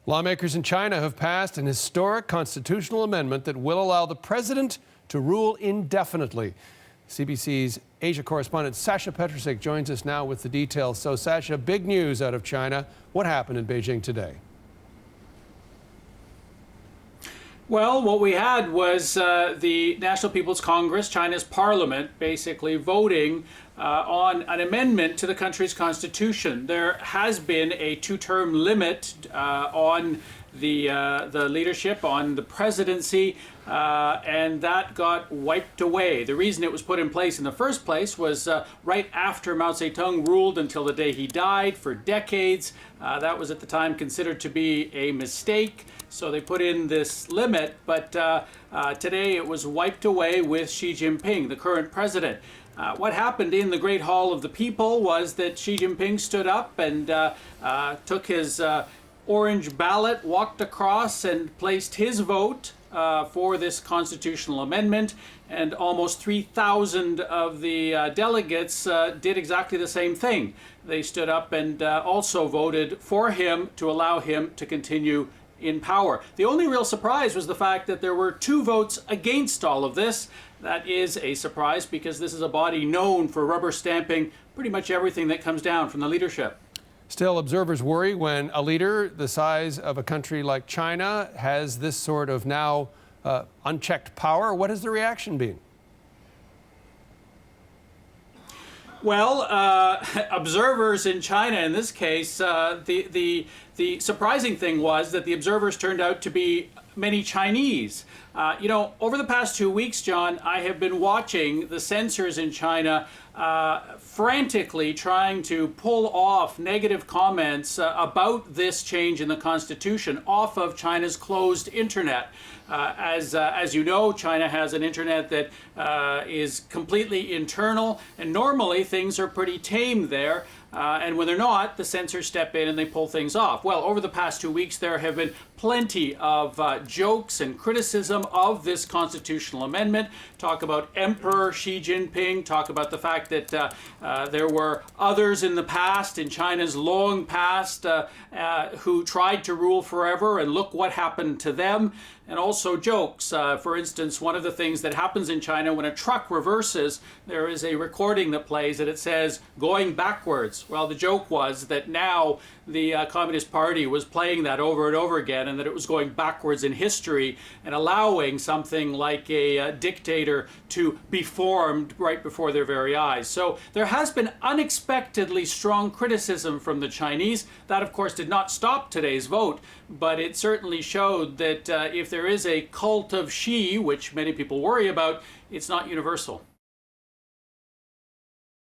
Lawmakers in China have passed an historic constitutional amendment that will allow the president to rule indefinitely. CBC's Asia correspondent Sasha Petrusik joins us now with the details. So, Sasha, big news out of China. What happened in Beijing today? Well, what we had was the National People's Congress, China's parliament, basically voting on an amendment to the country's constitution. There has been a two-term limit on the leadership, on the presidency, and that got wiped away. The reason it was put in place in the first place was right after Mao Zedong ruled until the day he died for decades. That was at the time considered to be a mistake, so they put in this limit, but today it was wiped away with Xi Jinping, the current president. What happened in the Great Hall of the People was that Xi Jinping stood up and took his orange ballot, walked across and placed his vote for this constitutional amendment, and almost 3,000 of the delegates did exactly the same thing. They stood up and also voted for him to allow him to continue in power. The only real surprise was the fact that there were 2 votes against all of this. That is a surprise because this is a body known for rubber stamping pretty much everything that comes down from the leadership. Still, observers worry when a leader the size of a country like China has this sort of now unchecked power. What has the reaction been? Well, observers in China, in this case, the surprising thing was that the observers turned out to be many Chinese. You know, over the past 2 weeks, John, I have been watching the censors in China frantically trying to pull off negative comments about this change in the Constitution off of China's closed internet. As you know, China has an internet that is completely internal, and normally things are pretty tame there. And when they're not, the censors step in and they pull things off. Well, over the past 2 weeks, there have been plenty of jokes and criticism of this constitutional amendment. Talk about Emperor Xi Jinping, talk about the fact that there were others in the past, in China's long past, who tried to rule forever, and look what happened to them. And also jokes. For instance, one of the things that happens in China when a truck reverses, there is a recording that plays and it says, "going backwards." Well, the joke was that now the Communist Party was playing that over and over again, and that it was going backwards in history and allowing something like a dictator to be formed right before their very eyes. So there has been unexpectedly strong criticism from the Chinese. That, of course, did not stop today's vote, but it certainly showed that if there is a cult of Xi, which many people worry about, it's not universal.